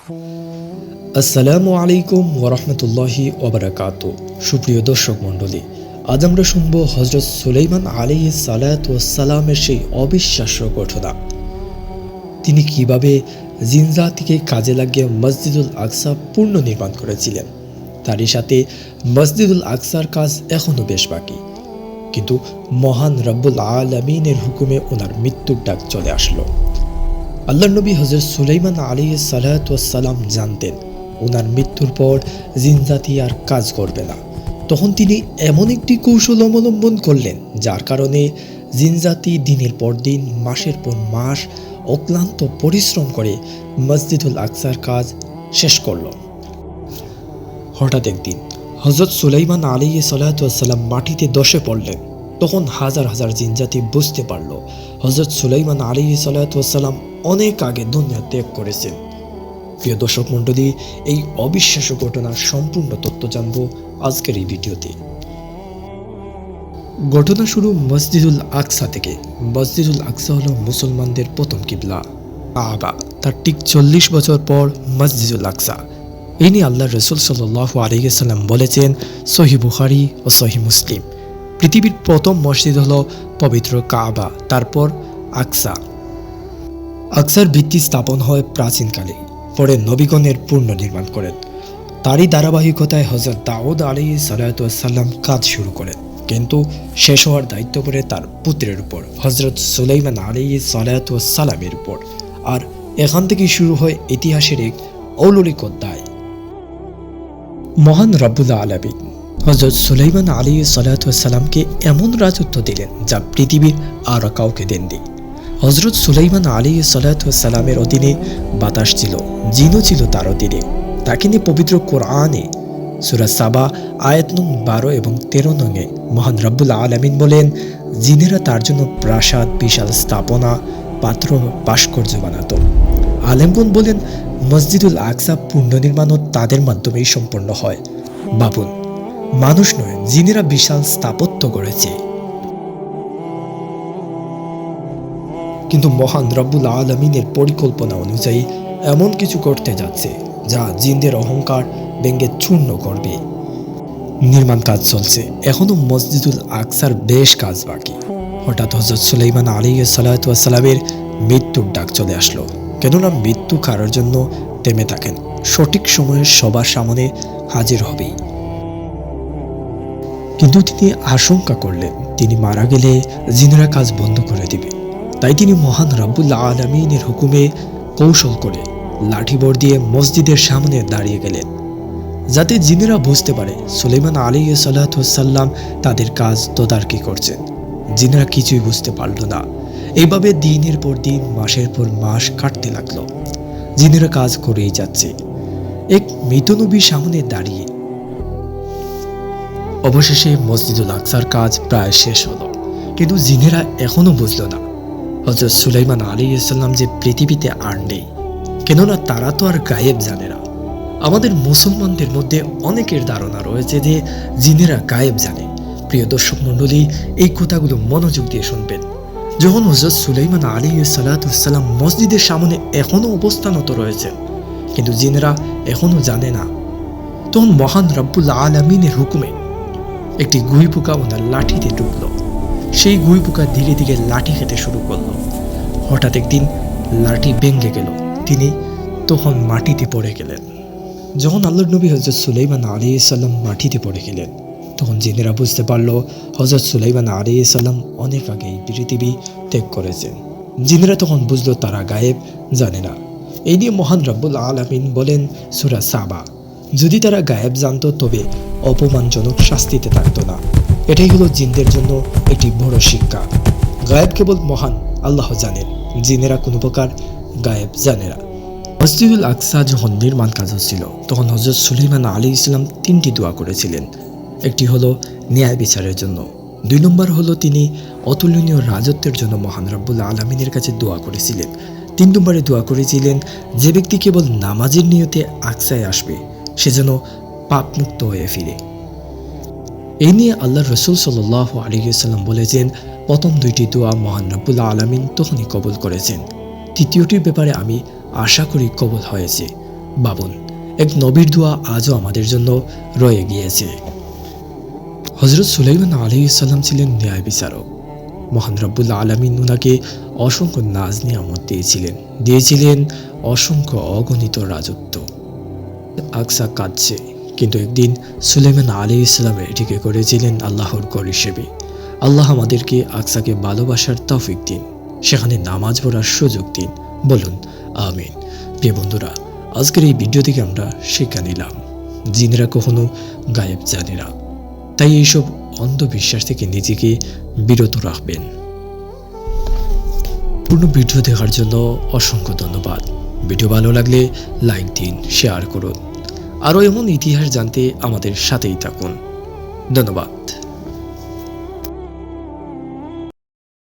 আসসালামু আলাইকুম ওরহমতুল্লাহি ওবারাকাতু। সুপ্রিয় দর্শক মণ্ডলী, আজ আমরা শুনব হজরত সুলাইমান আলাইহিস সালাতু ওয়াস সালামের সেই অবিশ্বাস্য ঘটনা। তিনি কিভাবে জিন জাতিকে কাজে লাগিয়ে মসজিদুল আকসা পুনর্নির্মাণ করেছিলেন। তারই সাথে মসজিদুল আকসার কাজ এখনও বেশ বাকি, কিন্তু মহান রব্বুল আলামিনের হুকুমে ওনার মৃত্যুর ডাক চলে আসলো। আল্লাহর নবী হজরত সুলাইমান আলাইহিস সালাতু ওয়াস সালাম জানতেন ওনার মৃত্যুর পর জিন জাতি আর কাজ করবে না। তখন তিনি এমন একটি কৌশল অবলম্বন করলেন যার কারণে জিন জাতি দিনের পর দিন, মাসের পর মাস অক্লান্ত পরিশ্রম করে মসজিদুল আকসার কাজ শেষ করল। হঠাৎ একদিন হজরত সুলাইমান আলাইহিস সালাতু ওয়াস সালাম মাটিতে ধসে পড়লেন। তখন হাজার হাজার জিনজাতি বুঝতে পারল হজরত সুলাইমান আলাইহিস সালাতু ওয়াস সালাম অনেক আগে দুনিয়া ত্যাগ করেছেন। প্রিয় দর্শক মণ্ডলী, এই অবিশ্বাস্য ঘটনার সম্পূর্ণ তথ্য জানব আজকের এই ভিডিওতে। ঘটনা শুরু মসজিদুল আকসা থেকে। মসজিদুল আকসা হলো মুসলমানদের প্রথম কিবলা কাবা। তার ঠিক 40 বছর পর মসজিদুল আকসা। এই নিয়ে আল্লাহ রসুল সাল্লাল্লাহু আলাইহি ওয়াসাল্লাম বলেছেন, সহিহ বুখারী ও সহিহ মুসলিম, পৃথিবীর প্রথম মসজিদ হলো পবিত্র কাবা, তারপর আকসা। আকসার ভিত্তি স্থাপন হয় প্রাচীনকালে, পরে নবীগণের পুনর্নির্মাণ করেন। তারই ধারাবাহিকতায় হযরত দাউদ আলাইহিস সালাতু ওয়াস সালাম কাজ শুরু করেন, কিন্তু শেষ হওয়ার দায়িত্ব পড়ে তার পুত্রের উপর, হযরত সুলাইমান আলাইহিস সালাতু ওয়াস সালামের উপর। আর এখান থেকেই শুরু হয় ইতিহাসের এক অলৌকিক অধ্যায়। মহান রব্বুল আলামিন হযরত সুলাইমান আলাইহিস সালাতু ওয়াস সালামকে এমন রাজত্ব দিলেন যা পৃথিবীর আর কাউকে দেননি। হযরত সুলাইমান আলাইহিস সালাতু ওয়াস সালামের অধীনে বাতাস ছিল, জিনও ছিল তার অধীনে। তাকে নিয়ে পবিত্র কোরআনে সূরা সাবা আয়াত নং 12 এবং 13 নংয়ে মহান রব্বুল আলামিন বলেন, জিনেরা তার জন্য প্রাসাদ, বিশাল স্থাপনা, পাত্র, ভাস্কর্য বানাত। আলেমগণ বলেন, মসজিদুল আকসা পুনর্নির্মাণও তাদের মাধ্যমেই সম্পন্ন হয়। ভাবুন, মানুষ নয়, জিনেরা বিশাল স্থাপত্য গড়েছে। কিন্তু মহান রব্বুল আলামিনের পরিকল্পনা অনুযায়ী এমন কিছু করতে যাচ্ছে যা জিনদের অহংকার ভেঙে চূর্ণ করবে। নির্মাণ কাজ চলছে, এখনো মসজিদুল আকসার বেশ কাজ বাকি। হঠাৎ হযরত সুলাইমান আলাইহিস সালাতু ওয়াস সালামের মৃত্যুর ডাক চলে আসলো। কেননা মৃত্যু কারোর জন্য থেমে থাকেন, সঠিক সময়ে সবার সামনে হাজির হবেই। কিন্তু তিনি আশঙ্কা করলেন তিনি মারা গেলে জিনেরা কাজ বন্ধ করে দিবে। তাই তিনি মহান রব্বুল আলামিনের হুকুমে কৌশল করে লাঠি বর দিয়ে মসজিদের সামনে দাঁড়িয়ে গেলেন, যাতে জিনেরা বুঝতে পারে সুলাইমান আলাইহিস সালাতু ওয়াস সালাম তাদের কাজ তদারকি করছেন। জিনেরা কিছুই বুঝতে পারল না। এইভাবে দিনের পর দিন, মাসের পর মাস কাটতে লাগলো। জিনেরা কাজ করেই যাচ্ছে, এক মৃত নবীর সামনে দাঁড়িয়ে। অবশেষে মসজিদুল আকসার কাজ প্রায় শেষ হলো, কিন্তু জিনেরা এখনো বুঝল না হযরত সুলাইমান আলাইহিস সালাম যে পৃথিবীতে আর নেই। কেননা তারা তো আর গায়েব জানে না। আমাদের মুসলমানদের মধ্যে অনেকের ধারণা রয়েছে যে জিনেরা গায়েব জানে। প্রিয় দর্শক মণ্ডলী, এই কথাগুলো মনোযোগ দিয়ে শুনবেন। যখন হযরত সুলাইমান আলাইহিস সালাতু ওয়াস সালাম মসজিদের সামনে এখনো অবস্থানত রয়েছেন, কিন্তু জিনেরা এখনো জানে না, তখন মহান রব্বুল আলামিনের হুকুমে একটি গুই পোকা ওনার লাঠিতে ঢুকলো। সেই গুই পোকা ধীরে ধীরে লাঠি খেতে শুরু করলো। হঠাৎ একদিন লাঠি ভেঙে গেল, তিনি তখন মাটিতে পড়ে গেলেন। যখন আল্লাহর নবী হযরত সুলাইমান আলাইহিস সালাম মাটিতে পড়ে গেলেন, তখন জিনেরা বুঝতে পারল হযরত সুলাইমান আলাইহিস সালাম অনেক আগেই পৃথিবী ত্যাগ করেছেন। জিনেরা তখন বুঝলো তারা গায়েব জানে না। এই নিয়ে মহান রব্বুল আলামিন বলেন সূরা সাবা, যদি তারা গায়েব জানতো তবে অপমানজনক শাস্তিতে থাকতো না। এটাই হলো জিনদের জন্য একটি বড় শিক্ষা। গায়েব কেবল মহান আল্লাহ জানেন, জিনেরা কোনো প্রকার গায়েব জানে না। মসজিদুল আকসা যখন নির্মাণ কাজ হচ্ছিল, তখন হযরত সুলাইমান আলাইহিস সালাম 3টি দোয়া করেছিলেন। একটি হলো ন্যায় বিচারের জন্য, 2 নম্বর হলো তিনি অতুলনীয় রাজত্বের জন্য মহান রব্বুল আলামিনের কাছে দোয়া করেছিলেন। 3 নম্বরে দোয়া করেছিলেন যে ব্যক্তি কেবল নামাজের নিয়তে আকসায় আসবে সে যেন পাপমুক্ত হয়ে ফিরে। এই নিয়ে আল্লাহ রসুল সাল্লাল্লাহু আলাইহি ওয়াসাল্লাম বলেছেন, প্রথম 2টি দোয়া মহান রব্বুল আলামিন তখনই কবুল করেছেন। তৃতীয়টির ব্যাপারে আমি আশা করি কবুল হয়েছে। ভাবুন, এক নবীর দোয়া আজও আমাদের জন্য রয়ে গিয়েছে। হযরত সুলাইমান আলাইহিস সালাম ছিলেন ন্যায় বিচারক। মহান রব্বুল আলামিন উনাকে অসংখ্য নাজ নিয়ামত দিয়েছিলেন অসংখ্য অগণিত রাজত্ব। আকসা কাঁদছে, কিন্তু একদিন সুলাইমান আলাইহিস সালাম এটিকে করেছিলেন আল্লাহর ঘর হিসেবে। আল্লাহ আমাদেরকে আকসাকে ভালোবাসার তৌফিক দিন, সেখানে নামাজ পড়ার সুযোগ দিন। বলুন আমিন। প্রিয় বন্ধুরা, আজকের এই ভিডিও থেকে আমরা শিক্ষা নিলাম, জিনেরা কখনো গায়েব জানে না, তাই এইসব অন্ধবিশ্বাস থেকে নিজেকে বিরত রাখবেন। পূর্ণ ভিডিও দেখার জন্য অসংখ্য ধন্যবাদ। ভিডিও ভালো লাগলে লাইক দিন, শেয়ার করুন। আরও এমন ইতিহাস জানতে আমাদের সাথেই থাকুন। ধন্যবাদ।